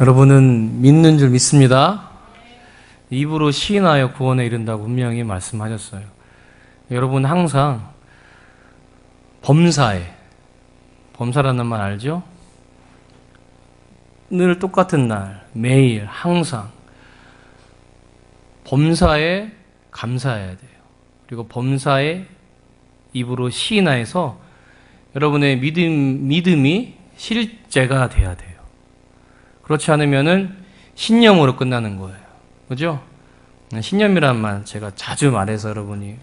여러분은 믿는 줄 믿습니다. 입으로 시인하여 구원에 이른다고 분명히 말씀하셨어요. 여러분 항상 범사라는 말 알죠? 늘 똑같은 날, 매일, 항상 범사에 감사해야 돼요. 그리고 범사에 입으로 시인하여서 여러분의 믿음이 실제가 돼야 돼요. 그렇지 않으면은 신념으로 끝나는 거예요. 그죠? 신념이란 말 제가 자주 말해서 여러분이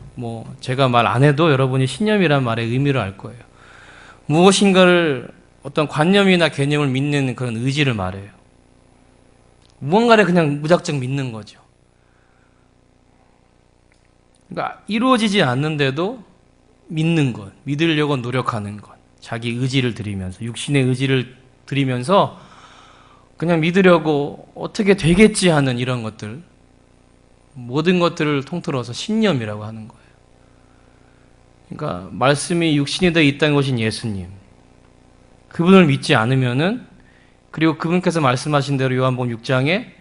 제가 말 안 해도 여러분이 신념이란 말의 의미를 알 거예요. 무엇인가를 어떤 관념이나 개념을 믿는 그런 의지를 말해요. 무언가를 그냥 무작정 믿는 거죠. 그러니까 이루어지지 않는데도 믿는 것, 믿으려고 노력하는 것, 자기 의지를 들이면서, 육신의 의지를 들이면서 그냥 믿으려고 어떻게 되겠지 하는 이런 것들, 모든 것들을 통틀어서 신념이라고 하는 거예요. 그러니까 말씀이 육신이 되어 있다는 것인 예수님, 그분을 믿지 않으면은, 그리고 그분께서 말씀하신 대로 요한복음 6장에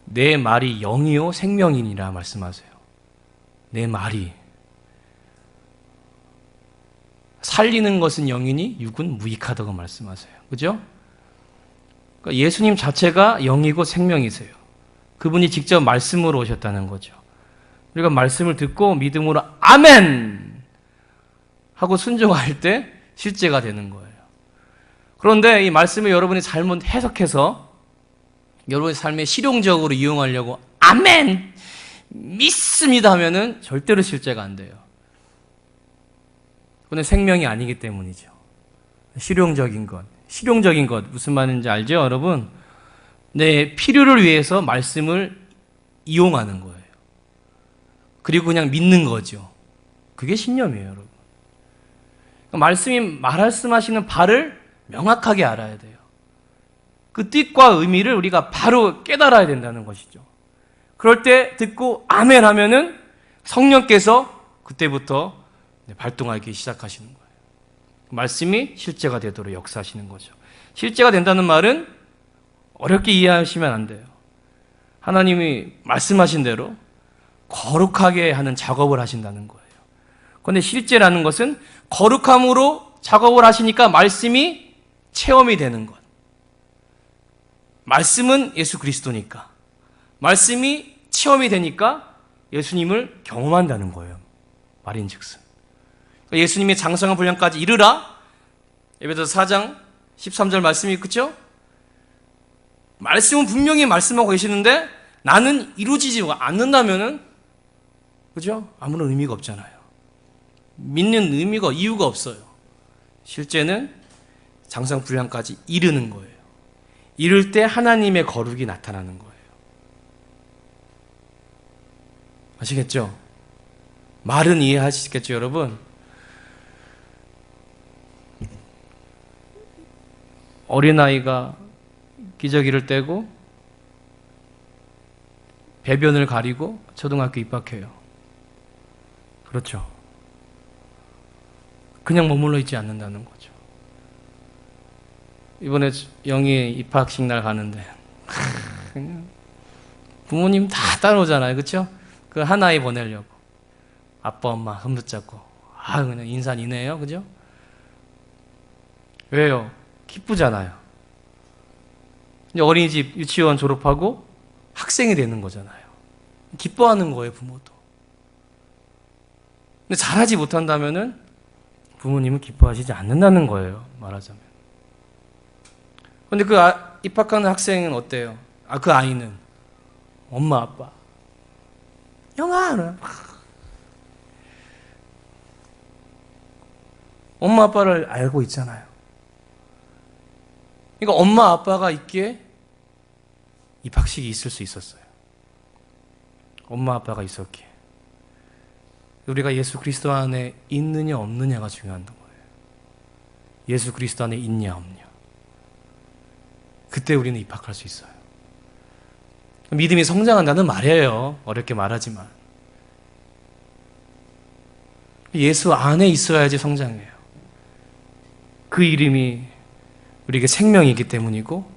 내 말이 영이요 생명이니라 말씀하세요. 내 말이 살리는 것은 영이니 육은 무익하다고 말씀하세요. 그죠? 그러니까 예수님 자체가 영이고 생명이세요. 그분이 직접 말씀으로 오셨다는 거죠. 우리가 말씀을 듣고 믿음으로 아멘 하고 순종할 때 실제가 되는 거예요. 그런데 이 말씀을 여러분이 잘못 해석해서 여러분의 삶에 실용적으로 이용하려고 아멘 믿습니다 하면은 절대로 실제가 안 돼요. 그건 생명이 아니기 때문이죠. 실용적인 것 무슨 말인지 알죠, 여러분? 내 필요를 위해서 말씀을 이용하는 거예요. 그리고 그냥 믿는 거죠. 그게 신념이에요, 여러분. 말씀이 말씀하시는 바를 명확하게 알아야 돼요. 그 뜻과 의미를 우리가 바로 깨달아야 된다는 것이죠. 그럴 때 듣고 아멘 하면은 성령께서 그때부터 발동하기 시작하시는 거예요. 말씀이 실제가 되도록 역사하시는 거죠. 실제가 된다는 말은 어렵게 이해하시면 안 돼요. 하나님이 말씀하신 대로 거룩하게 하는 작업을 하신다는 거예요. 그런데 실제라는 것은 거룩함으로 작업을 하시니까 말씀이 체험이 되는 것. 말씀은 예수 그리스도니까. 말씀이 체험이 되니까 예수님을 경험한다는 거예요. 말인즉슨. 예수님의 장성한 분량까지 이르라. 에베소서 4장 13절 말씀이 그렇죠? 말씀은 분명히 말씀하고 계시는데 나는 이루어지지 않는다면은 그죠? 아무런 의미가 없잖아요. 믿는 이유가 없어요. 실제는 장성 분량까지 이르는 거예요. 이룰 때 하나님의 거룩이 나타나는 거예요. 아시겠죠? 말은 이해하시겠죠, 여러분? 어린아이가 기저귀를 떼고 배변을 가리고 초등학교 입학해요. 그렇죠. 그냥 머물러 있지 않는다는 거죠. 이번에 영희 입학식 날 가는데 부모님 다 따라오잖아요. 그렇죠? 그 하나에 보내려고 아빠 엄마 손 붙잡고 그냥 인사니네요. 그죠? 왜요? 기쁘잖아요. 이제 어린이집 유치원 졸업하고 학생이 되는 거잖아요. 기뻐하는 거예요, 부모도. 근데 잘하지 못한다면은 부모님은 기뻐하시지 않는다는 거예요, 말하자면. 근데 그 입학하는 학생은 어때요? 그 아이는 엄마 아빠 영아 엄마 아빠를 알고 있잖아요. 그러니까 엄마 아빠가 있기에 입학식이 있을 수 있었어요. 엄마 아빠가 있었기에. 우리가 예수 그리스도 안에 있느냐 없느냐가 중요한 거예요. 예수 그리스도 안에 있냐 없냐. 그때 우리는 입학할 수 있어요. 믿음이 성장한다는 말이에요. 어렵게 말하지만. 예수 안에 있어야지 성장해요. 그 이름이 우리에게 생명이기 때문이고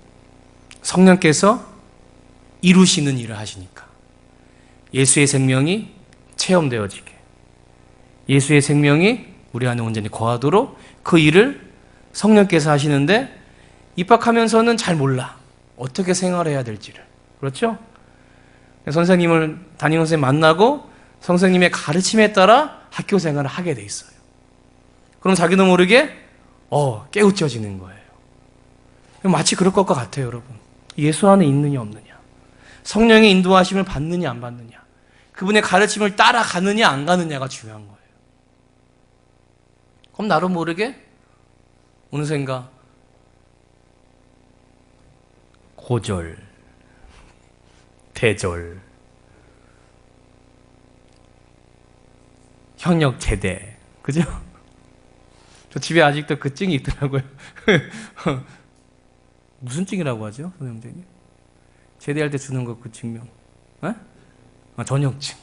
성령께서 이루시는 일을 하시니까 예수의 생명이 체험되어지게, 예수의 생명이 우리 안에 온전히 거하도록 그 일을 성령께서 하시는데 입학하면서는 잘 몰라. 어떻게 생활해야 될지를. 그렇죠? 선생님을, 담임 선생님 만나고 선생님의 가르침에 따라 학교 생활을 하게 돼 있어요. 그럼 자기도 모르게 깨우쳐지는 거예요. 마치 그럴 것과 같아요, 여러분. 예수 안에 있느냐 없느냐, 성령의 인도하심을 받느냐 안 받느냐, 그분의 가르침을 따라가느냐 안 가느냐가 중요한 거예요. 그럼 나도 모르게 어느샌가 고절, 대절, 현역 제대, 그죠? 저 집에 아직도 그 증이 있더라고요. 무슨 증이라고 하죠, 선생님? 제대할 때 주는 거 그 증명. 전역증.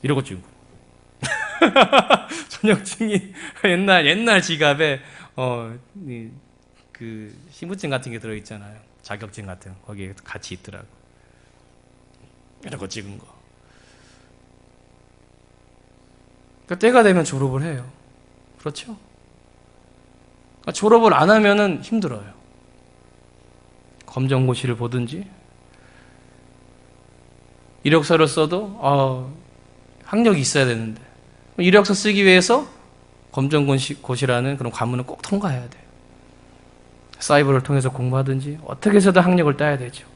이러고 주고. 전역증이 옛날 지갑에 그 신분증 같은 게 들어있잖아요. 자격증 같은 거. 거기에 같이 있더라고. 이러고 찍은 거. 그러니까 때가 되면 졸업을 해요. 그렇죠? 그러니까 졸업을 안 하면은 힘들어요. 검정고시를 보든지 이력서를 써도 학력이 있어야 되는데 이력서 쓰기 위해서 검정고시라는 그런 관문을 꼭 통과해야 돼요. 사이버를 통해서 공부하든지 어떻게 해서든 학력을 따야 되죠.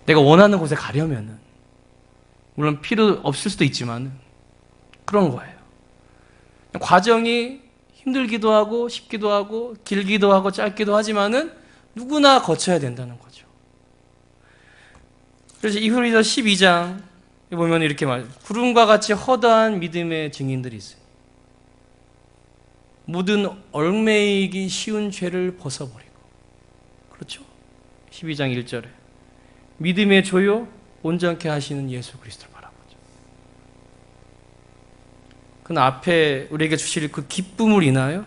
내가 원하는 곳에 가려면은, 물론 필요 없을 수도 있지만 그런 거예요. 과정이 힘들기도 하고 쉽기도 하고 길기도 하고 짧기도 하지만은 누구나 거쳐야 된다는 거죠. 그래서 히브리서 12장 보면 이렇게 구름과 같이 허다한 믿음의 증인들이 있어요. 모든 얽매이기 쉬운 죄를 벗어버리고, 그렇죠? 12장 1절에 믿음의 조요 온전케 하시는 예수 그리스도를 바라보죠. 그 앞에 우리에게 주실 그 기쁨을 인하여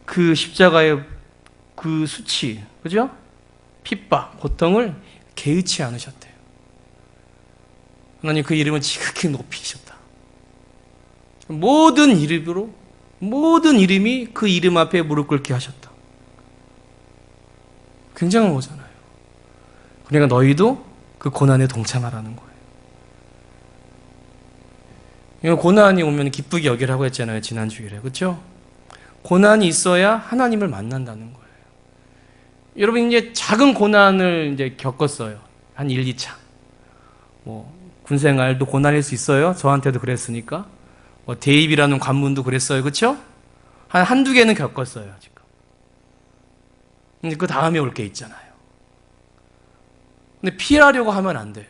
그 십자가의 그 수치, 그죠? 핍박, 고통을 개의치 않으셨대요. 하나님 그 이름을 지극히 높이셨다. 모든 이름으로, 모든 이름이 그 이름 앞에 무릎 꿇게 하셨다. 굉장한 거잖아요. 그러니까 너희도 그 고난에 동참하라는 거예요. 이거 고난이 오면 기쁘게 여기라고 했잖아요, 지난 주일에. 그렇죠? 고난이 있어야 하나님을 만난다는 거예요. 여러분 이제 작은 고난을 이제 겪었어요. 한 1, 2차. 군생활도 고난일 수 있어요. 저한테도 그랬으니까. 대입이라는 관문도 그랬어요. 그렇죠? 한두 개는 겪었어요, 지금. 근데 그 다음에 올 게 있잖아요. 근데 피하려고 하면 안 돼요.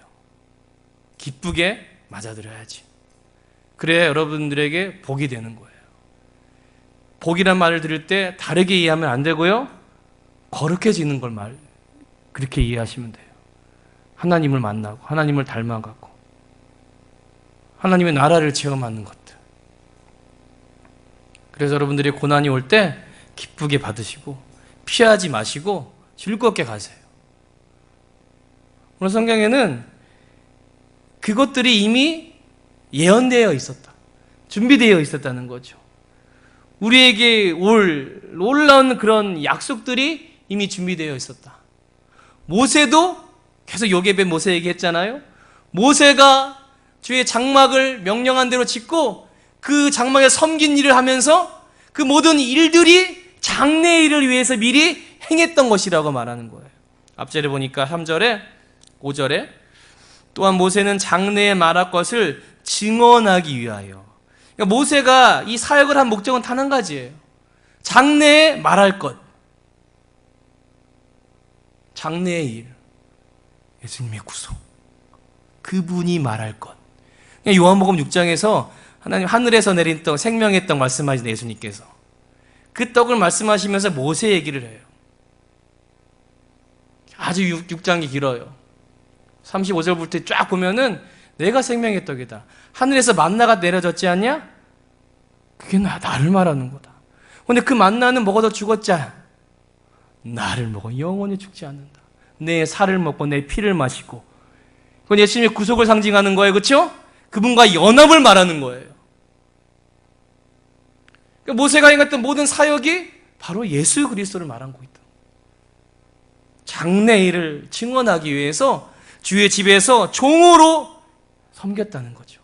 기쁘게 맞아들여야지. 그래야 여러분들에게 복이 되는 거예요. 복이란 말을 들을 때 다르게 이해하면 안 되고요. 거룩해지는 걸 그렇게 이해하시면 돼요. 하나님을 만나고 하나님을 닮아가고 하나님의 나라를 체험하는 것들. 그래서 여러분들이 고난이 올 때 기쁘게 받으시고 피하지 마시고 즐겁게 가세요. 오늘 성경에는 그것들이 이미 예언되어 있었다. 준비되어 있었다는 거죠. 우리에게 놀라운 그런 약속들이 이미 준비되어 있었다. 모세도 계속 요셉의 모세 얘기했잖아요. 모세가 주의 장막을 명령한 대로 짓고 그 장막에 섬긴 일을 하면서 그 모든 일들이 장래의 일을 위해서 미리 행했던 것이라고 말하는 거예요. 앞절에 보니까 3절에 5절에 또한 모세는 장래에 말할 것을 증언하기 위하여. 그러니까 모세가 이 사역을 한 목적은 단 한 가지예요. 장래에 말할 것. 장래의 일. 예수님의 구속. 그분이 말할 것. 요한복음 6장에서 하나님 하늘에서 내린 떡, 생명의 떡 말씀하신 예수님께서 그 떡을 말씀하시면서 모세 얘기를 해요. 아주 6장이 길어요. 35절부터 쫙 보면은 내가 생명의 떡이다. 하늘에서 만나가 내려졌지 않냐? 그게 나를 말하는 거다. 근데 그 만나는 먹어도 죽었자 나를 먹어 영원히 죽지 않는다. 내 살을 먹고 내 피를 마시고, 그건 예수님의 구속을 상징하는 거예요. 그렇죠? 그분과 연합을 말하는 거예요. 그러니까 모세가 행했던 모든 사역이 바로 예수 그리스도를 말하고 있다. 장래일을 증언하기 위해서 주의 집에서 종으로 섬겼다는 거죠.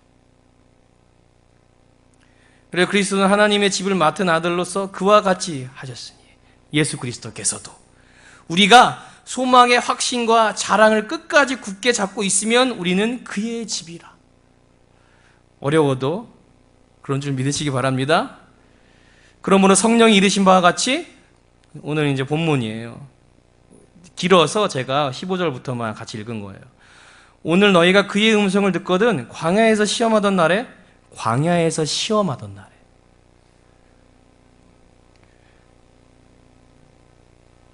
그래서 그리스도는 하나님의 집을 맡은 아들로서 그와 같이 하셨으니 예수 그리스도께서도 우리가 소망의 확신과 자랑을 끝까지 굳게 잡고 있으면 우리는 그의 집이라. 어려워도 그런 줄 믿으시기 바랍니다. 그러므로 성령이 이르신 바와 같이, 오늘 이제 본문이에요. 길어서 제가 15절부터만 같이 읽은 거예요. 오늘 너희가 그의 음성을 듣거든 광야에서 시험하던 날에, 광야에서 시험하던 날에.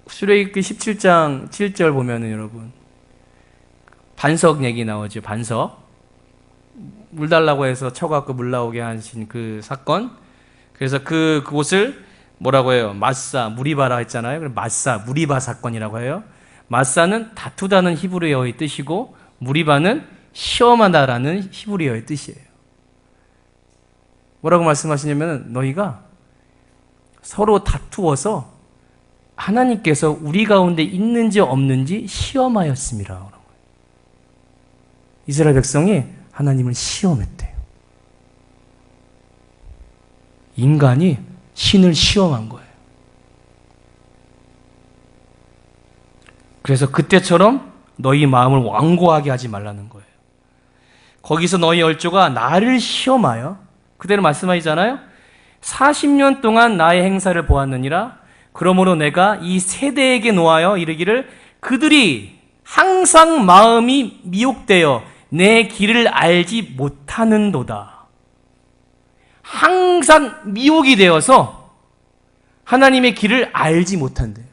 출애굽기 17장 7절 보면은 여러분, 반석 얘기 나오죠. 반석. 물 달라고 해서 쳐갖고 물 나오게 하신 그 사건. 그래서 그곳을 뭐라고 해요? 마사, 무리바라 했잖아요. 그래서 마사, 무리바 사건이라고 해요. 마사는 다투다는 히브리어의 뜻이고, 무리바는 시험하다라는 히브리어의 뜻이에요. 뭐라고 말씀하시냐면, 너희가 서로 다투어서 하나님께서 우리 가운데 있는지 없는지 시험하였습니다. 이스라엘 백성이 하나님을 시험했대요. 인간이 신을 시험한 거예요. 그래서 그때처럼 너희 마음을 완고하게 하지 말라는 거예요. 거기서 너희 열조가 나를 시험하여, 그대로 말씀하시잖아요. 40년 동안 나의 행사를 보았느니라. 그러므로 내가 이 세대에게 노하여 이르기를 그들이 항상 마음이 미혹되어 내 길을 알지 못하는도다. 항상 미혹이 되어서 하나님의 길을 알지 못한대요.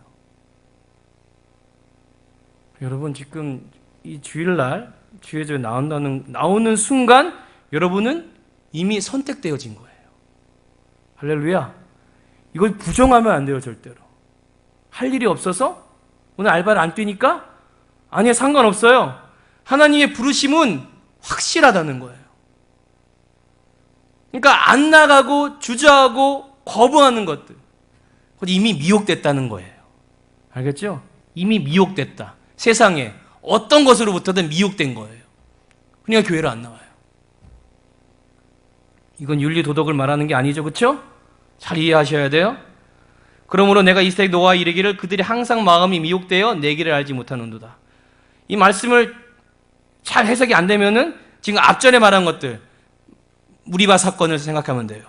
여러분, 지금 이 주일날 주일절에 나오는 순간 여러분은 이미 선택되어진 거예요. 할렐루야. 이걸 부정하면 안 돼요. 절대로. 할 일이 없어서 오늘 알바를 안 뛰니까? 아니요, 상관없어요. 하나님의 부르심은 확실하다는 거예요. 그러니까 안 나가고 주저하고 거부하는 것들, 그건 이미 미혹됐다는 거예요. 알겠죠? 이미 미혹됐다. 세상에 어떤 것으로부터든 미혹된 거예요. 그러니까 교회를 안 나와요. 이건 윤리 도덕을 말하는 게 아니죠. 그렇죠? 잘 이해하셔야 돼요. 그러므로 내가 이 세대 노아 이르기를 그들이 항상 마음이 미혹되어 내 길을 알지 못하는도다. 이 말씀을 잘 해석이 안 되면은 지금 앞전에 말한 것들, 무리바 사건을 생각하면 돼요.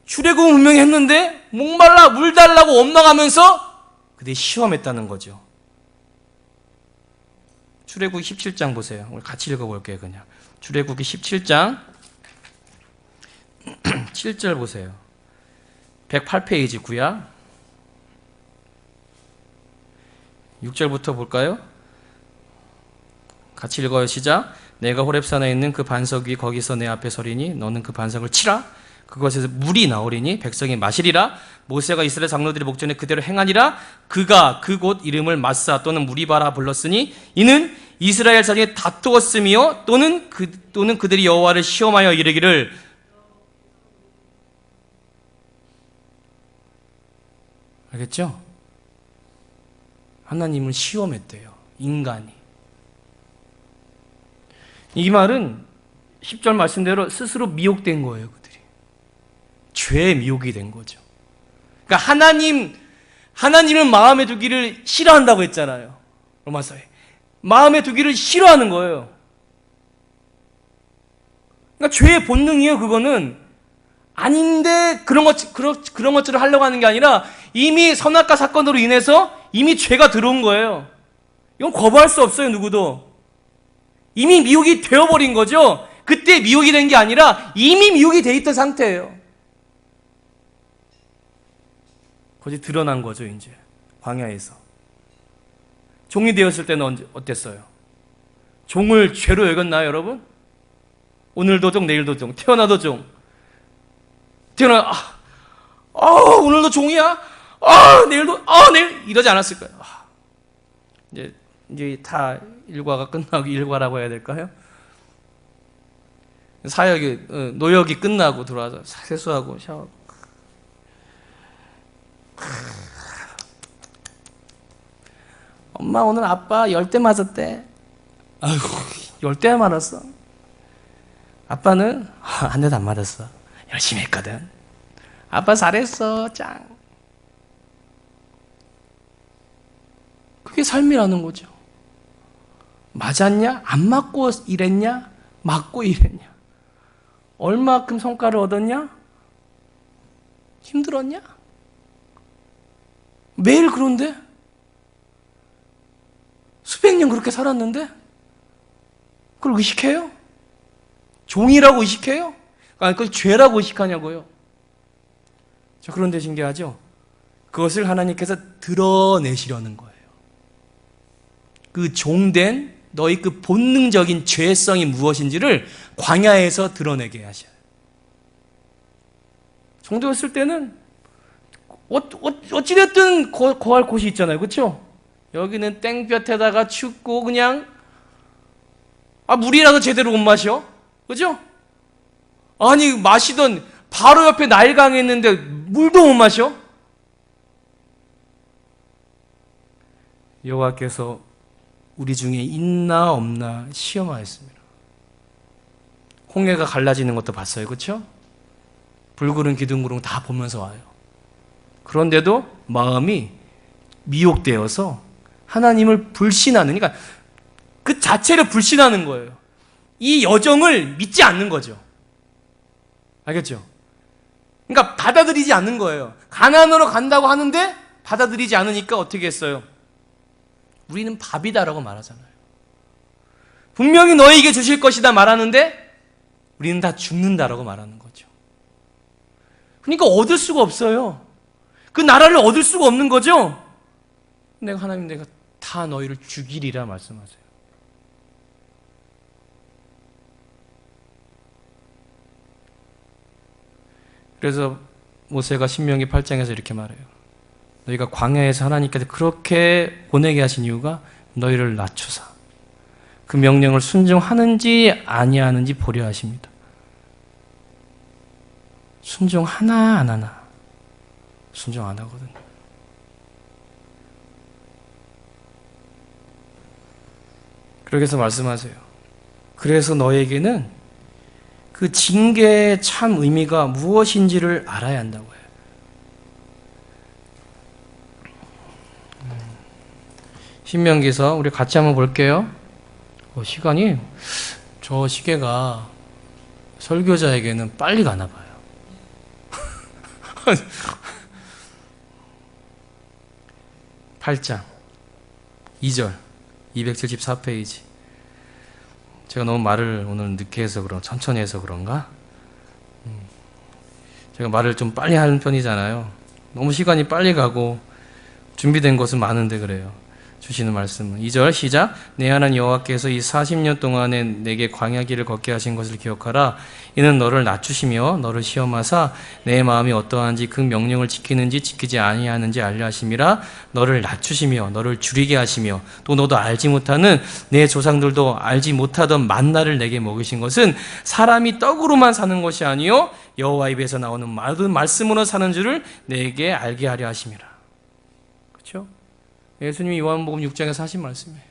출애굽은 분명히 했는데 목말라 물 달라고 엎나가면서 그들이 시험했다는 거죠. 출애굽기 17장 보세요. 우리 같이 읽어볼게요. 그냥 출애굽기 17장 7절 보세요. 108페이지 구약 6절부터 볼까요? 같이 읽어요. 시작. 내가 호렙산에 있는 그 반석 위 거기서 내 앞에 서리니 너는 그 반석을 치라. 그것에서 물이 나오리니 백성이 마시리라. 모세가 이스라엘 장로들의 목전에 그대로 행하니라. 그가 그곳 이름을 마사 또는 무리바라 불렀으니 이는 이스라엘 자중에 다투었으며 또는 그들이 여호와를 시험하여 이르기를. 알겠죠? 하나님을 시험했대요. 인간이. 이 말은 10절 말씀대로 스스로 미혹된 거예요. 그들이. 죄에 미혹이 된 거죠. 그러니까 하나님을 마음에 두기를 싫어한다고 했잖아요. 로마서에. 마음에 두기를 싫어하는 거예요. 그러니까 죄의 본능이에요. 그거는. 아닌데 그런 것들을 하려고 하는 게 아니라 이미 선악과 사건으로 인해서 이미 죄가 들어온 거예요. 이건 거부할 수 없어요. 누구도. 이미 미혹이 되어버린 거죠. 그때 미혹이 된 게 아니라 이미 미혹이 돼 있던 상태예요. 거기 드러난 거죠. 이제 광야에서. 종이 되었을 때는 어땠어요? 종을 죄로 여겼나요, 여러분? 오늘도 종, 내일도 종, 태어나도 종. 오늘도 종이야? 내일도, 내일, 이러지 않았을 거예요. 이제 다 일과가 끝나고 일과라고 해야 될까요? 사역이 노역이 끝나고 들어와서 세수하고 샤워. 엄마 오늘 아빠 10대 맞았대. 아이고 10대 맞았어. 아빠는 한 대도 안 맞았어. 열심히 했거든. 아빠 잘했어. 짱. 그게 삶이라는 거죠. 맞았냐? 안 맞고 일했냐? 맞고 일했냐? 얼마큼 성과를 얻었냐? 힘들었냐? 매일 그런데? 수백 년 그렇게 살았는데? 그걸 의식해요? 종이라고 의식해요? 아니, 그걸 죄라고 의식하냐고요? 자, 그런데 신기하죠? 그것을 하나님께서 드러내시려는 거예요. 그 종된 너희 그 본능적인 죄성이 무엇인지를 광야에서 드러내게 하셔요. 종되었을 때는 어찌됐든 거할 곳이 있잖아요. 그렇죠? 여기는 땡볕에다가 춥고 그냥 물이라도 제대로 못 마셔. 그죠? 아니 마시던 바로 옆에 나일강이 있는데 물도 못 마셔. 여호와께서 우리 중에 있나 없나 시험하였습니다. 홍해가 갈라지는 것도 봤어요. 그렇죠? 불구름 기둥구름 다 보면서 와요. 그런데도 마음이 미혹되어서 하나님을 불신하는, 그러니까 그 자체를 불신하는 거예요. 이 여정을 믿지 않는 거죠. 알겠죠? 그러니까 받아들이지 않는 거예요. 가나안으로 간다고 하는데 받아들이지 않으니까 어떻게 했어요? 우리는 밥이다라고 말하잖아요. 분명히 너에게 주실 것이다 말하는데 우리는 다 죽는다라고 말하는 거죠. 그러니까 얻을 수가 없어요. 그 나라를 얻을 수가 없는 거죠. 하나님 내가 다 너희를 죽이리라 말씀하세요. 그래서 모세가 신명기 8장에서 이렇게 말해요. 너희가 광야에서 하나님께서 그렇게 보내게 하신 이유가 너희를 낮추사 그 명령을 순종하는지 아니하는지 보려 하십니다. 순종하나 안 하나? 순종 안 하거든요. 그렇게 해서 말씀하세요. 그래서 너에게는 그 징계의 참 의미가 무엇인지를 알아야 한다고 해요. 신명기서 우리 같이 한번 볼게요. 시간이 저 시계가 설교자에게는 빨리 가나 봐요. 8장 2절 274페이지. 제가 너무 말을 오늘 늦게 해서 천천히 해서 그런가? 제가 말을 좀 빨리 하는 편이잖아요. 너무 시간이 빨리 가고 준비된 것은 많은데 그래요. 주시는 말씀은 2절 시작. 내 하나님 여호와께서 이 40년 동안에 내게 광야길을 걷게 하신 것을 기억하라. 이는 너를 낮추시며 너를 시험하사 내 마음이 어떠한지 그 명령을 지키는지 지키지 아니하는지 알려 하심이라. 너를 낮추시며 너를 줄이게 하시며 또 너도 알지 못하는 내 조상들도 알지 못하던 만나를 내게 먹이신 것은 사람이 떡으로만 사는 것이 아니요 여호와 입에서 나오는 모든 말씀으로 사는 줄을 내게 알게 하려 하심이라. 그렇죠? 예수님이 요한복음 6장에서 하신 말씀이에요.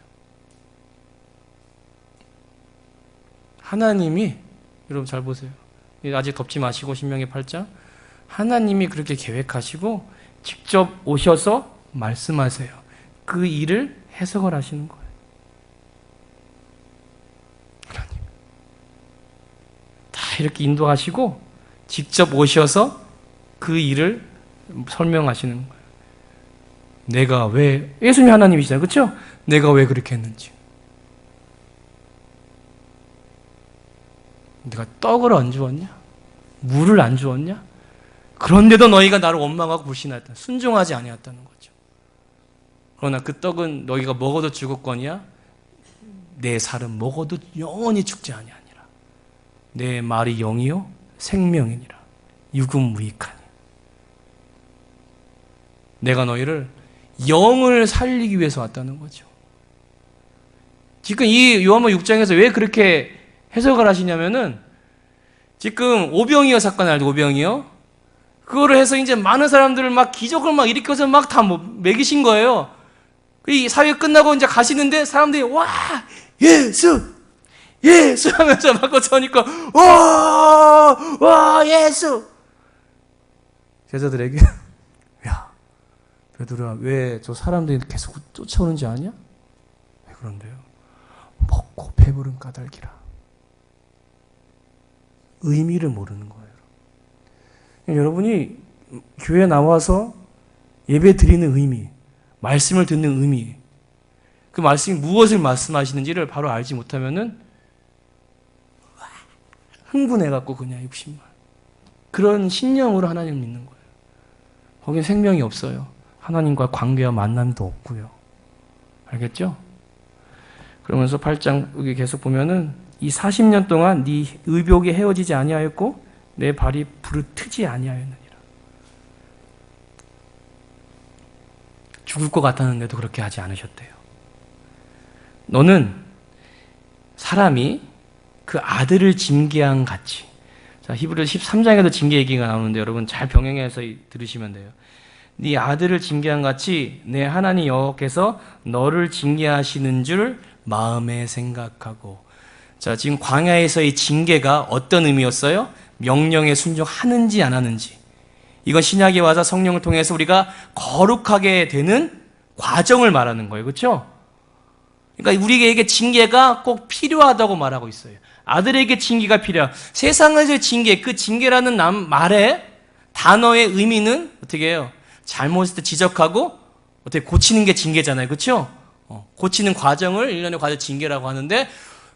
하나님이, 여러분 잘 보세요. 아직 덮지 마시고 신명기 8장. 하나님이 그렇게 계획하시고 직접 오셔서 말씀하세요. 그 일을 해석을 하시는 거예요. 하나님. 다 이렇게 인도하시고 직접 오셔서 그 일을 설명하시는 거예요. 내가 왜, 예수님이 하나님이시잖아요. 그렇죠? 내가 왜 그렇게 했는지. 내가 떡을 안 주었냐? 물을 안 주었냐? 그런데도 너희가 나를 원망하고 불신하였다. 순종하지 아니었다는 거죠. 그러나 그 떡은 너희가 먹어도 죽었거니와 내 살은 먹어도 영원히 죽지 아니하니라. 내 말이 영이요 생명이니라. 유급무익하니. 내가 너희를 영을 살리기 위해서 왔다는 거죠. 지금 이 요한복음 6장에서 왜 그렇게 해석을 하시냐면은 지금 오병이어 사건 알죠? 오병이어? 그거를 해서 이제 많은 사람들을 막 기적을 막 일으켜서 막 다 먹이신 거예요. 이 사회 끝나고 이제 가시는데 사람들이 와 예수 예수 하면서 막 거쳐니까 와 예수. 제자들에게 야 베드로야 왜 저 사람들이 계속 쫓아오는지 아냐? 왜 그런데요? 먹고 배부른 까닭이라. 의미를 모르는 거예요. 여러분이 교회에 나와서 예배 드리는 의미, 말씀을 듣는 의미, 그 말씀이 무엇을 말씀하시는지를 바로 알지 못하면은 흥분해갖고 그냥 욕심만. 그런 신념으로 하나님을 믿는 거예요. 거긴 생명이 없어요. 하나님과 관계와 만남도 없고요. 알겠죠? 그러면서 8장 여기 계속 보면은 이 40년 동안 네 의복이 헤어지지 아니하였고 내 발이 부르트지 아니하였느니라. 죽을 것 같았는데도 그렇게 하지 않으셨대요. 너는 사람이 그 아들을 징계한 같이. 자, 히브리서 13장에도 징계 얘기가 나오는데 여러분 잘 병행해서 들으시면 돼요. 네 아들을 징계한 같이 내 하나님 여호와께서 너를 징계하시는 줄 마음에 생각하고. 자, 지금 광야에서의 징계가 어떤 의미였어요? 명령에 순종하는지 안 하는지. 이건 신약에 와서 성령을 통해서 우리가 거룩하게 되는 과정을 말하는 거예요. 그렇죠? 그러니까 우리에게 징계가 꼭 필요하다고 말하고 있어요. 아들에게 징계가 필요해요. 세상에서의 징계, 그 징계라는 말의 단어의 의미는 어떻게 해요? 잘못을 때 지적하고 어떻게 고치는 게 징계잖아요. 그렇죠? 고치는 과정을 일련의 과정 징계라고 하는데,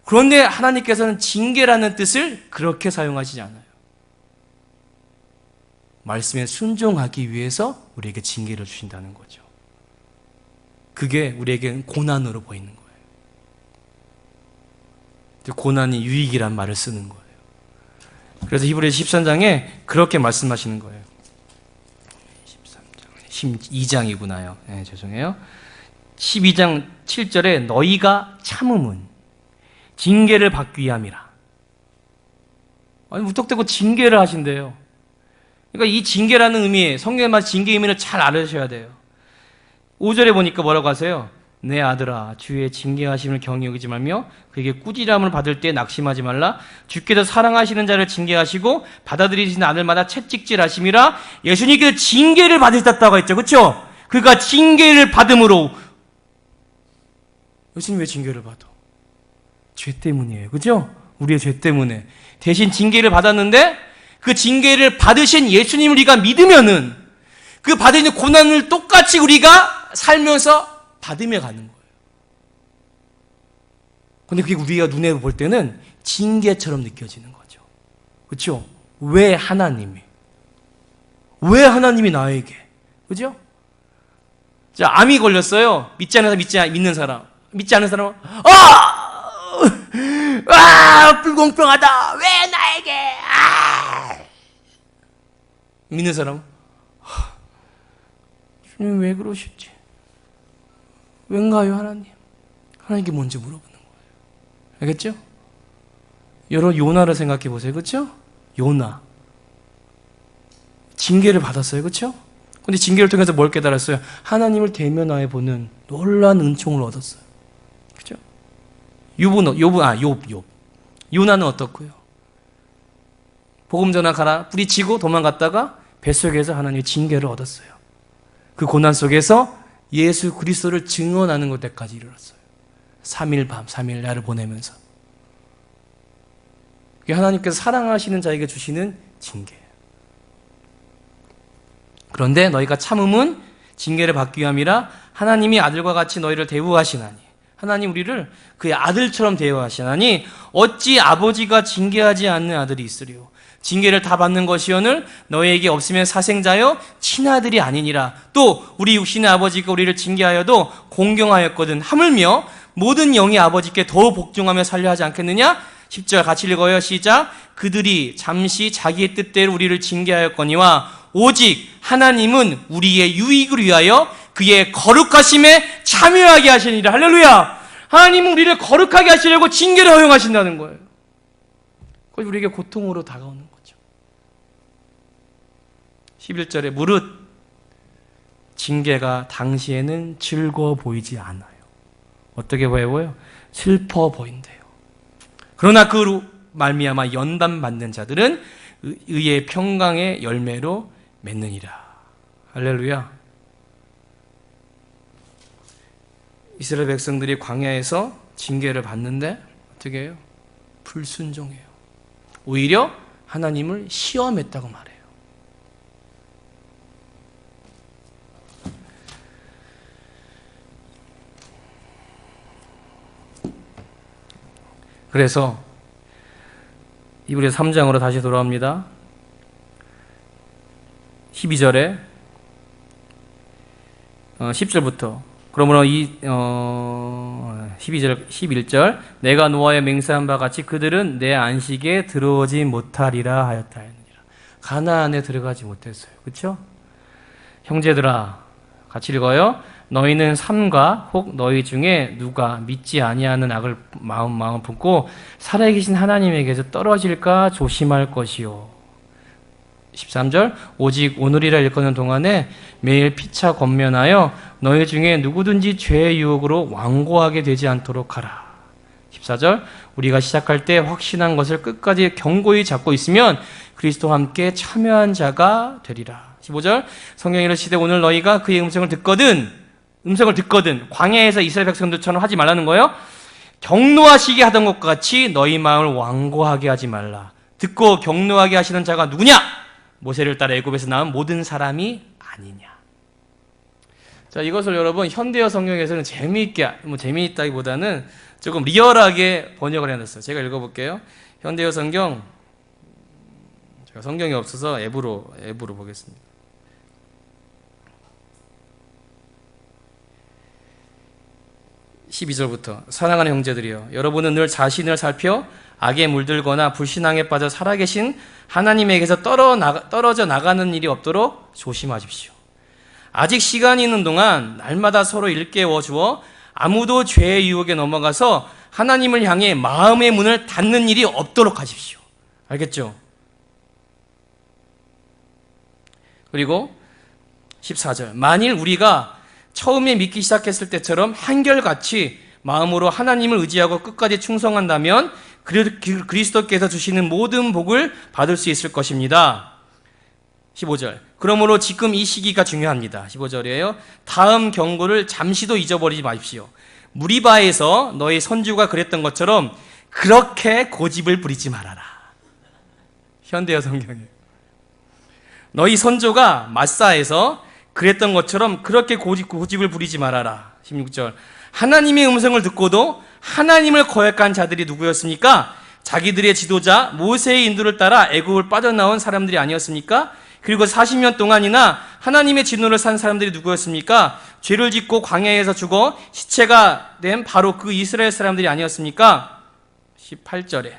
그런데 하나님께서는 징계라는 뜻을 그렇게 사용하시지 않아요. 말씀에 순종하기 위해서 우리에게 징계를 주신다는 거죠. 그게 우리에게는 고난으로 보이는 거예요. 고난이 유익이란 말을 쓰는 거예요. 그래서 히브리서 13장에 그렇게 말씀하시는 거예요. 12장이구나요. 네, 죄송해요. 12장 7절에 너희가 참음은 징계를 받기 위함이라. 아니, 무턱대고 징계를 하신대요. 그러니까 이 징계라는 의미, 성경의 말 징계 의미를 잘 알으셔야 돼요. 5절에 보니까 뭐라고 하세요? 내 아들아 주의 징계하심을 경히 여기지 말며 그에게 꾸지람을 받을 때 낙심하지 말라. 주께서 사랑하시는 자를 징계하시고 받아들이시는 아들마다 채찍질하심이라. 예수님께서 징계를 받으셨다고 했죠. 그렇죠? 그가 징계를 받음으로. 예수님 왜 징계를 받아? 죄 때문이에요. 그렇죠? 우리의 죄 때문에 대신 징계를 받았는데, 그 징계를 받으신 예수님을 우리가 믿으면은 그 받은 고난을 똑같이 우리가 살면서 받으며 가는 거예요. 근데 그게 우리가 눈에 볼 때는 징계처럼 느껴지는 거죠. 그렇죠? 왜 하나님이 나에게? 그죠? 자, 암이 걸렸어요. 믿지 않는 사람, 믿는 사람. 믿지 않는 사람은 불공평하다. 왜 나에게? 믿는 사람은 주님 왜 그러셨지? 왠가요, 하나님? 하나님께 뭔지 물어보는 거예요. 알겠죠? 여러분, 요나를 생각해 보세요. 그렇죠? 요나. 징계를 받았어요. 그렇죠? 근데 징계를 통해서 뭘 깨달았어요? 하나님을 대면하여 보는 놀라운 은총을 얻었어요. 그렇죠? 욥. 요나는 어떻고요? 복음 전하 가라 뿌리치고 도망갔다가 뱃속에서 하나님의 징계를 얻었어요. 그 고난 속에서 예수 그리스도를 증언하는 것까지 이르렀어요. 3일 밤 3일 날을 보내면서. 그게 하나님께서 사랑하시는 자에게 주시는 징계예요. 그런데 너희가 참음은 징계를 받기 위함이라. 하나님이 아들과 같이 너희를 대우하시나니, 하나님 우리를 그의 아들처럼 대우하시나니 어찌 아버지가 징계하지 않는 아들이 있으리요. 징계를 다 받는 것이오늘 너희에게 없으면 사생자여 친아들이 아니니라. 또 우리 육신의 아버지가 우리를 징계하여도 공경하였거든. 하물며 모든 영이 아버지께 더 복종하며 살려 하지 않겠느냐? 10절 같이 읽어요. 시작. 그들이 잠시 자기의 뜻대로 우리를 징계하였거니와 오직 하나님은 우리의 유익을 위하여 그의 거룩하심에 참여하게 하시니라. 할렐루야. 하나님은 우리를 거룩하게 하시려고 징계를 허용하신다는 거예요. 그것이 우리에게 고통으로 다가오는 거죠. 11절에 무릇 징계가 당시에는 즐거워 보이지 않아요. 어떻게 보여요? 슬퍼 보인대요. 그러나 그로 말미암아 연단 받는 자들은 의의 평강의 열매로 맺느니라. 할렐루야. 이스라엘 백성들이 광야에서 징계를 받는데 어떻게 해요? 불순종해요. 오히려 하나님을 시험했다고 말해요. 그래서 이브리서 3장으로 다시 돌아옵니다. 12절에 10절부터 그러므로 12절 11절 내가 노아에 맹세한 바 같이 그들은 내 안식에 들어오지 못하리라 하였다. 가나안에 들어가지 못했어요. 그렇죠? 형제들아 같이 읽어요. 너희는 삼가 혹 너희 중에 누가 믿지 아니하는 악을 마음 품고 살아계신 하나님에게서 떨어질까 조심할 것이요. 13절 오직 오늘이라 일컫는 동안에 매일 피차 권면하여 너희 중에 누구든지 죄의 유혹으로 완고하게 되지 않도록 하라. 14절 우리가 시작할 때 확신한 것을 끝까지 견고히 잡고 있으면 그리스도와 함께 참여한 자가 되리라. 15절 성경이 이르시되 오늘 너희가 그의 음성을 듣거든 광야에서 이스라엘 백성들처럼 하지 말라는 거예요. 경노하시게 하던 것과 같이 너희 마음을 완고하게 하지 말라. 듣고 경노하게 하시는 자가 누구냐? 모세를 따라 애굽에서 나온 모든 사람이 아니냐. 자, 이것을 여러분 현대어 성경에서는 재미있다기보다는 조금 리얼하게 번역을 해놨어요. 제가 읽어볼게요. 현대어 성경, 제가 성경이 없어서 앱으로 보겠습니다. (12절부터) 사랑하는 형제들이여 여러분은 늘 자신을 살펴 악에 물들거나 불신앙에 빠져 살아계신 하나님에게서 떨어져 나가는 일이 없도록 조심하십시오. 아직 시간이 있는 동안 날마다 서로 일깨워 주어 아무도 죄의 유혹에 넘어가서 하나님을 향해 마음의 문을 닫는 일이 없도록 하십시오. 알겠죠? 그리고 14절 만일 우리가 처음에 믿기 시작했을 때처럼 한결같이 마음으로 하나님을 의지하고 끝까지 충성한다면 그리스도께서 주시는 모든 복을 받을 수 있을 것입니다. 15절 그러므로 지금 이 시기가 중요합니다. 15절이에요. 다음 경고를 잠시도 잊어버리지 마십시오. 무리바에서 너희 선주가 그랬던 것처럼 그렇게 고집을 부리지 말아라. 현대어 성경이에요. 너희 선조가 마사에서 그랬던 것처럼 그렇게 고집을 부리지 말아라. 16절 하나님의 음성을 듣고도 하나님을 거역한 자들이 누구였습니까? 자기들의 지도자 모세의 인도를 따라 애굽을 빠져나온 사람들이 아니었습니까? 그리고 40년 동안이나 하나님의 진노를 산 사람들이 누구였습니까? 죄를 짓고 광야에서 죽어 시체가 된 바로 그 이스라엘 사람들이 아니었습니까? 18절에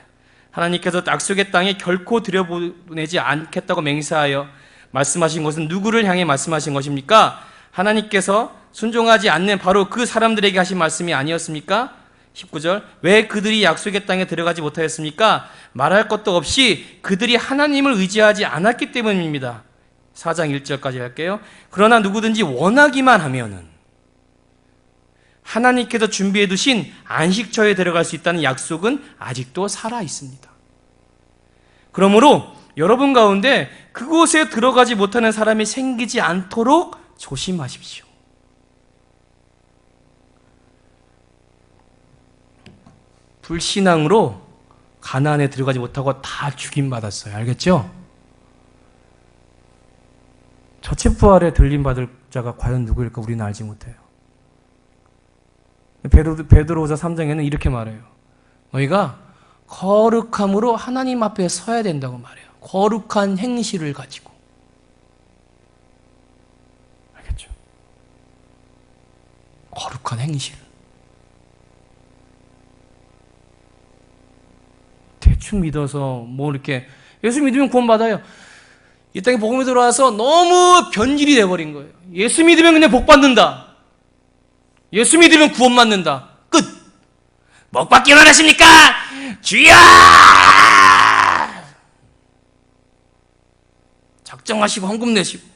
하나님께서 약속의 땅에 결코 들여보내지 않겠다고 맹세하여 말씀하신 것은 누구를 향해 말씀하신 것입니까? 하나님께서 순종하지 않는 바로 그 사람들에게 하신 말씀이 아니었습니까? 19절 왜 그들이 약속의 땅에 들어가지 못하였습니까? 말할 것도 없이 그들이 하나님을 의지하지 않았기 때문입니다. 4장 1절까지 할게요. 그러나 누구든지 원하기만 하면은 하나님께서 준비해 두신 안식처에 들어갈 수 있다는 약속은 아직도 살아 있습니다. 그러므로 여러분 가운데 그곳에 들어가지 못하는 사람이 생기지 않도록 조심하십시오. 불신앙으로 가나안에 들어가지 못하고 다 죽임받았어요. 알겠죠? 저체부활에 들림받을 자가 과연 누구일까 우리는 알지 못해요. 베드로후서 3장에는 이렇게 말해요. 너희가 거룩함으로 하나님 앞에 서야 된다고 말해요. 거룩한 행실을 가지고. 알겠죠? 거룩한 행실. 대충 믿어서 뭐 이렇게 예수 믿으면 구원받아요. 이 땅에 복음이 들어와서 너무 변질이 돼버린 거예요. 예수 믿으면 그냥 복 받는다. 예수 믿으면 구원 받는다. 끝. 목 받기 원하십니까? 주여! 작정하시고 헌금 내시고.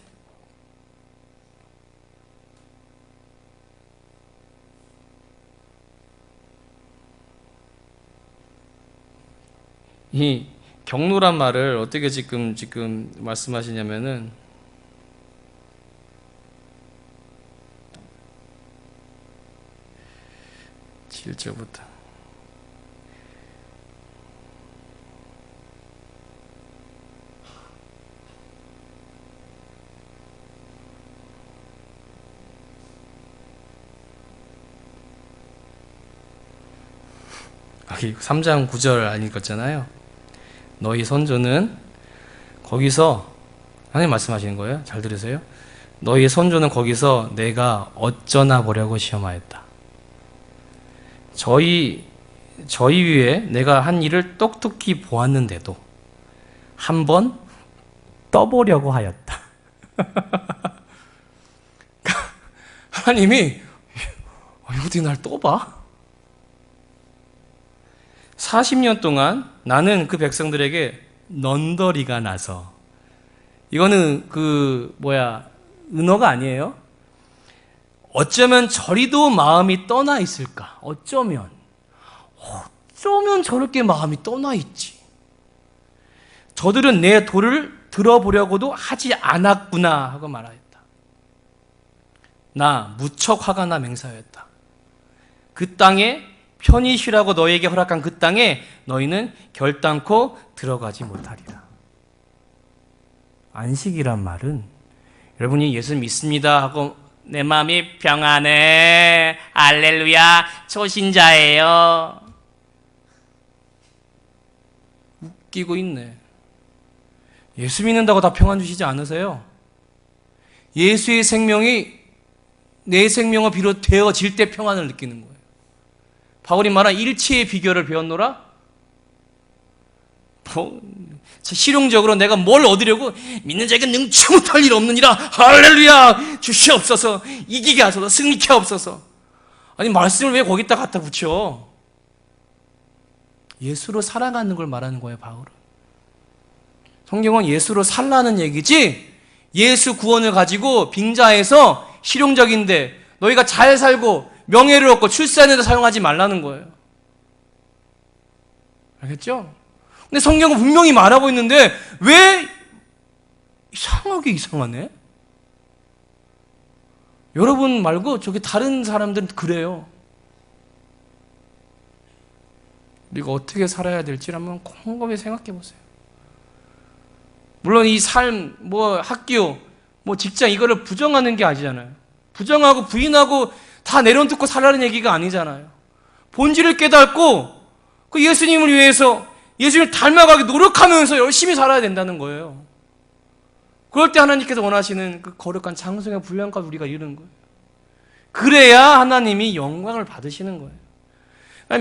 이 경로란 말을 어떻게 지금 말씀하시냐면은 7절부터 여기 3장 9절 안 읽었잖아요. 너희 선조는 거기서 하나님 말씀하시는 거예요. 잘 들으세요. 너희 선조는 거기서 내가 어쩌나 보려고 시험하였다. 저희 위에 내가 한 일을 똑똑히 보았는데도 한번 떠보려고 하였다. 하나님이 어디 날 떠봐? 40년 동안 나는 그 백성들에게 넌더리가 나서, 이거는 은어가 아니에요. 어쩌면 저리도 마음이 떠나 있을까? 어쩌면 저렇게 마음이 떠나 있지. 저들은 내 도를 들어보려고도 하지 않았구나 하고 말하였다. 나 무척 화가 나 맹세하였다. 그 땅에 편히 쉬라고 너희에게 허락한 그 땅에 너희는 결단코 들어가지 못하리라. 안식이란 말은 여러분이 예수 믿습니다 하고 내 마음이 평안해, 할렐루야, 초신자예요. 웃기고 있네. 예수 믿는다고 다 평안 주시지 않으세요? 예수의 생명이 내 생명을 비롯되어질 때 평안을 느끼는 거예요. 바울이 말한 일체의 비결을 배웠노라? 실용적으로 내가 뭘 얻으려고 믿는 자에게 능치 못할 일 없느니라, 할렐루야, 주시옵소서, 이기게 하소서, 승리케 하옵소서. 아니 말씀을 왜 거기다 갖다 붙여? 예수로 살아가는 걸 말하는 거예요. 바울은. 성경은 예수로 살라는 얘기지 예수 구원을 가지고 빙자해서 실용적인데 너희가 잘 살고 명예를 얻고 출세하는 데 사용하지 말라는 거예요. 알겠죠? 근데 성경은 분명히 말하고 있는데 왜 이상하게 이상하네? 여러분 말고 저기 다른 사람들은 그래요. 우리가 어떻게 살아야 될지 한번 곰곰이 생각해 보세요. 물론 이 삶, 학교, 직장 이거를 부정하는 게 아니잖아요. 부정하고 부인하고 다 내려놓고 살라는 얘기가 아니잖아요. 본질을 깨닫고 그 예수님을 위해서 예수님을 닮아가기 노력하면서 열심히 살아야 된다는 거예요. 그럴 때 하나님께서 원하시는 그 거룩한 장성의 분량까지 우리가 이루는 거예요. 그래야 하나님이 영광을 받으시는 거예요.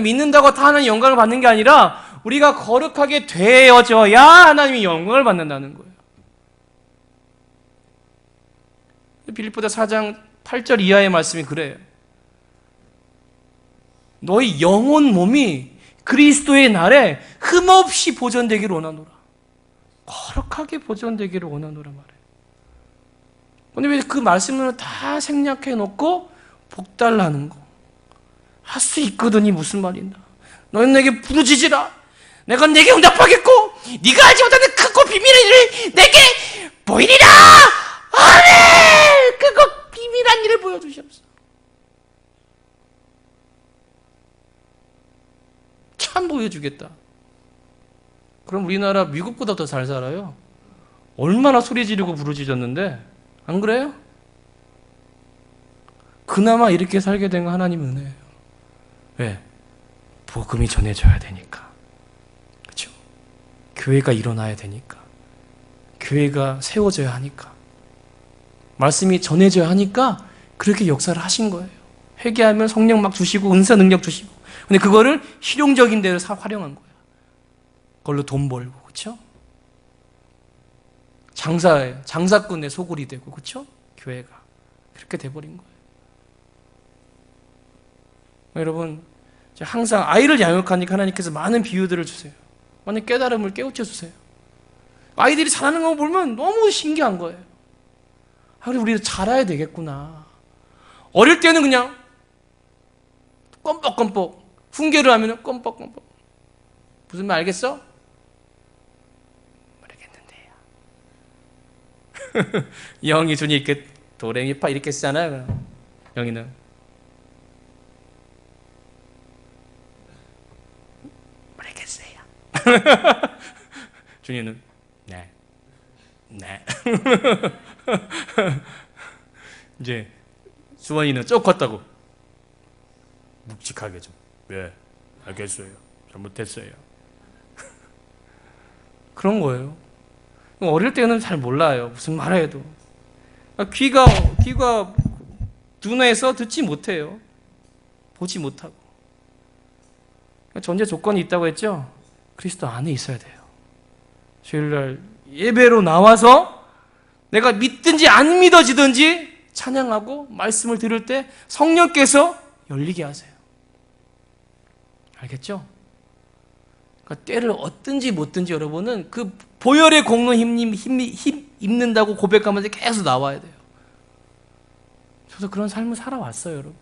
믿는다고 다 하나님 영광을 받는 게 아니라 우리가 거룩하게 되어져야 하나님이 영광을 받는다는 거예요. 빌립보서 4장 8절 이하의 말씀이 그래요. 너희 영혼 몸이 그리스도의 날에 흠없이 보존되기를 원하노라. 거룩하게 보존되기를 원하노라 말해요. 근데 왜 그 말씀을 다 생략해 놓고 복달라는 거? 할 수 있거든이 무슨 말이냐? 너는 내게 부르짖으라. 내가 내게 응답하겠고 네가 알지 못하는 크고 비밀한 일을 내게 보이리라. 아멘. 크고 비밀한 일을 보여주시옵소서. 참 보여주겠다. 그럼 우리나라 미국보다 더 잘 살아요. 얼마나 소리 지르고 부르짖었는데 안 그래요? 그나마 이렇게 살게 된 건 하나님 은혜예요. 왜? 복음이 전해져야 되니까. 그렇죠? 교회가 일어나야 되니까. 교회가 세워져야 하니까. 말씀이 전해져야 하니까 그렇게 역사를 하신 거예요. 회개하면 성령 막 주시고 은사 능력 주시고. 근데 그거를 실용적인 데로 활용한 거예요. 그걸로 돈 벌고, 그렇죠? 장사꾼의 소굴이 되고, 그렇죠? 교회가 그렇게 돼버린 거예요. 여러분, 항상 아이를 양육하니까 하나님께서 많은 비유들을 주세요. 많은 깨달음을 깨우쳐 주세요. 아이들이 잘하는 거 보면 너무 신기한 거예요. 그래, 우리도 잘해야 되겠구나. 어릴 때는 그냥 껌뻑껌뻑, 훈계를 하면 껌뻑껌뻑. 무슨 말 알겠어? 모르겠는데요. 영이 준이 이렇게 도레미파 이렇게 쓰잖아요. 영이는 모르겠어요. 준이는 네. 이제 수원이는 쭉 컸다고 묵직하게 좀. 네, 알겠어요. 잘못했어요. 그런 거예요. 어릴 때는 잘 몰라요. 무슨 말을 해도. 귀가 둔해서 듣지 못해요. 보지 못하고. 전제 조건이 있다고 했죠? 그리스도 안에 있어야 돼요. 주일날 예배로 나와서 내가 믿든지 안 믿어지든지 찬양하고 말씀을 들을 때 성령께서 열리게 하세요. 알겠죠? 그러니까 때를 얻든지 못든지 여러분은 그 보혈의 공로 힘 입는다고 고백하면서 계속 나와야 돼요. 저도 그런 삶을 살아왔어요, 여러분.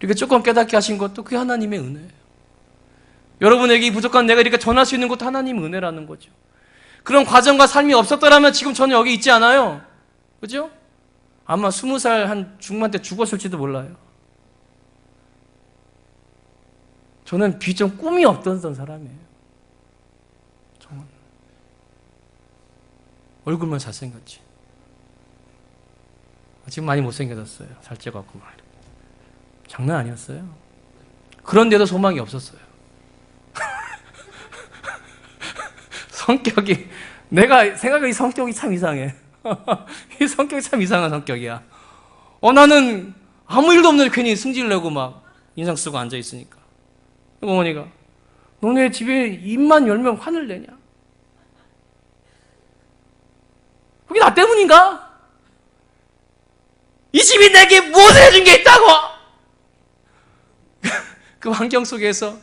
이렇게 조금 깨닫게 하신 것도 그게 하나님의 은혜예요. 여러분에게 이 부족한 내가 이렇게 전할 수 있는 것도 하나님의 은혜라는 거죠. 그런 과정과 삶이 없었더라면 지금 저는 여기 있지 않아요. 그죠? 아마 20살 한 중반 때 죽었을지도 몰라요. 저는 비전 꿈이 없던 사람이에요. 정말. 얼굴만 잘생겼지. 지금 많이 못생겨졌어요. 살쪄갖고. 장난 아니었어요. 그런데도 소망이 없었어요. 성격이, 내가 생각해 이 성격이 참 이상해. 이 성격이 참 이상한 성격이야. 나는 아무 일도 없는데 괜히 승질 내고 막 인상 쓰고 앉아있으니까. 어머니가, 너네 집에 입만 열면 화를 내냐? 그게 나 때문인가? 이 집이 내게 무엇을 해준 게 있다고! 그 환경 속에서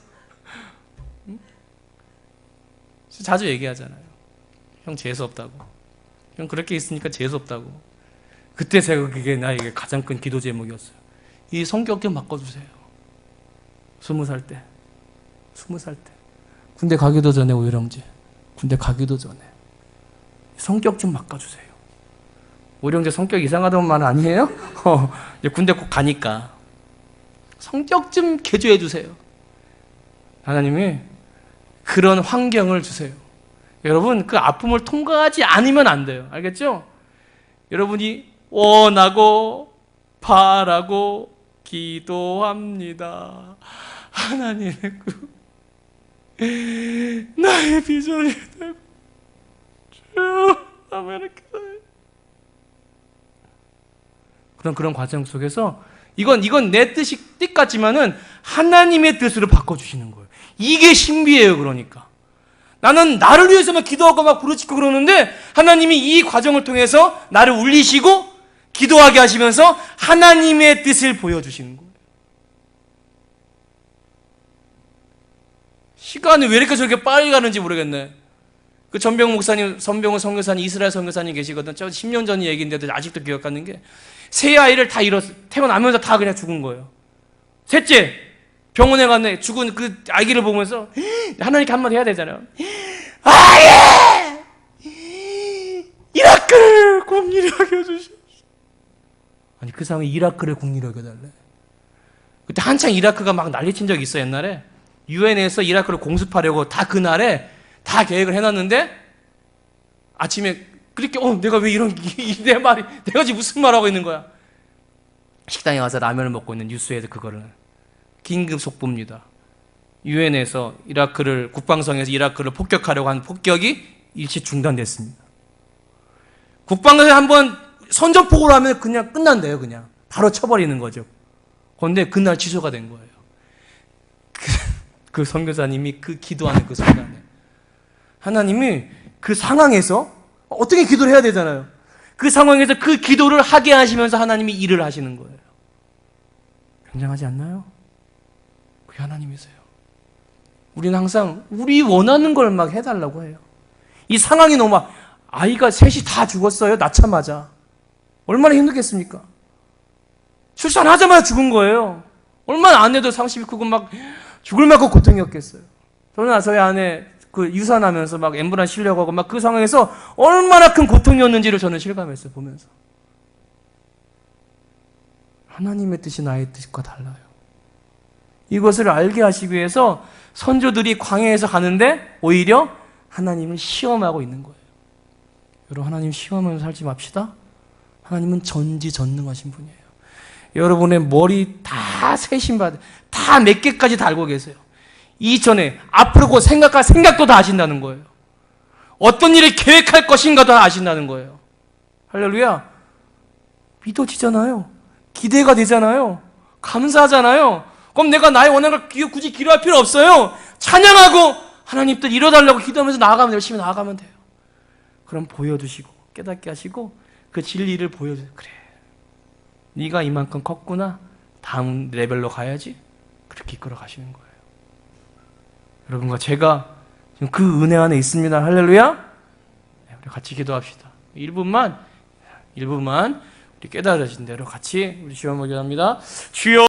자주 얘기하잖아요. 형 재수없다고. 형 그렇게 있으니까 재수없다고. 그때 제가 그게 나에게 가장 큰 기도 제목이었어요. 이 성격 좀 바꿔주세요. 20살 때. 군대 가기도 전에 오일영제. 군대 가기도 전에. 성격 좀 바꿔주세요. 오일영제 성격 이상하다는 말 아니에요? 이제 군대 꼭 가니까. 성격 좀 개조해 주세요. 하나님이 그런 환경을 주세요. 여러분, 그 아픔을 통과하지 않으면 안 돼요. 알겠죠? 여러분이 원하고 바라고 기도합니다. 하나님의 나의 비전이 되고 주여 아멘. 그런 과정 속에서 이건 내 뜻 같지만은 하나님의 뜻으로 바꿔주시는 거예요. 이게 신비예요. 그러니까 나는 나를 위해서만 기도하고 막 부르짖고 그러는데 하나님이 이 과정을 통해서 나를 울리시고 기도하게 하시면서 하나님의 뜻을 보여주시는 거예요. 시간이 왜 이렇게 저렇게 빨리 가는지 모르겠네. 그 전병 목사님, 선병호 선교사님, 이스라엘 선교사님 계시거든. 저 10년 전 얘기인데도 아직도 기억하는 게 세 아이를 다 태어나면서 다 그냥 죽은 거예요. 셋째, 병원에 갔네. 죽은 그 아기를 보면서 하나님께 한마디 해야 되잖아요. 아예! 이라크를 공일하게 해주시옵소서. 아니 그 사람이 이라크를 공일하게 해달래. 그때 한창 이라크가 막 난리친 적이 있어. 옛날에 유엔에서 이라크를 공습하려고 다 그날에 다 계획을 해놨는데 아침에 그렇게 내가 왜 내 말이 내가 지금 무슨 말하고 있는 거야. 식당에 가서 라면을 먹고 있는 뉴스에서 그거를 긴급 속보입니다. 유엔에서 국방성에서 이라크를 폭격하려고 한 폭격이 일시 중단됐습니다. 국방에서 한번 선전포고를 하면 그냥 끝난대요. 그냥 바로 쳐버리는 거죠. 그런데 그날 취소가 된 거예요. 그 선교사님이 그 기도하는 그 순간에 하나님이 그 상황에서 어떻게 기도를 해야 되잖아요. 그 상황에서 그 기도를 하게 하시면서 하나님이 일을 하시는 거예요. 굉장하지 않나요? 그게 하나님이세요. 우리는 항상 우리 원하는 걸 막 해달라고 해요. 이 상황이 너무 아이가 셋이 다 죽었어요. 낳자마자. 얼마나 힘들겠습니까? 출산하자마자 죽은 거예요. 얼마나 아내도 상심이 크고 막 죽을 만큼 고통이었겠어요. 저는 저희 아내 그 유산하면서 막 앰뷸런스 실려고 하고 막 그 상황에서 얼마나 큰 고통이었는지를 저는 실감했어요. 보면서. 하나님의 뜻이 나의 뜻과 달라요. 이것을 알게 하시기 위해서 선조들이 광야에서 가는데 오히려 하나님을 시험하고 있는 거예요. 여러분, 하나님 시험하면서 살지 맙시다. 하나님은 전지전능하신 분이에요. 여러분의 머리 다 세신받아, 다 몇 개까지 다 알고 계세요. 이전에 앞으로 곧 생각할 생각도 다 아신다는 거예요. 어떤 일을 계획할 것인가도 다 아신다는 거예요. 할렐루야. 믿어지잖아요. 기대가 되잖아요. 감사하잖아요. 그럼 내가 나의 원하는 걸 굳이 기도할 필요 없어요. 찬양하고 하나님 뜻 이뤄달라고 기도하면서 나아가면 열심히 나아가면 돼요. 그럼 보여주시고 깨닫게 하시고 그 진리를 보여주세요. 그래, 네가 이만큼 컸구나. 다음 레벨로 가야지. 그렇게 이끌어 가시는 거예요. 여러분과 제가 지금 그 은혜 안에 있습니다. 할렐루야. 네, 우리 같이 기도합시다. 1분만 우리 깨달으신 대로 같이 우리 시험을 기도합니다. 주여.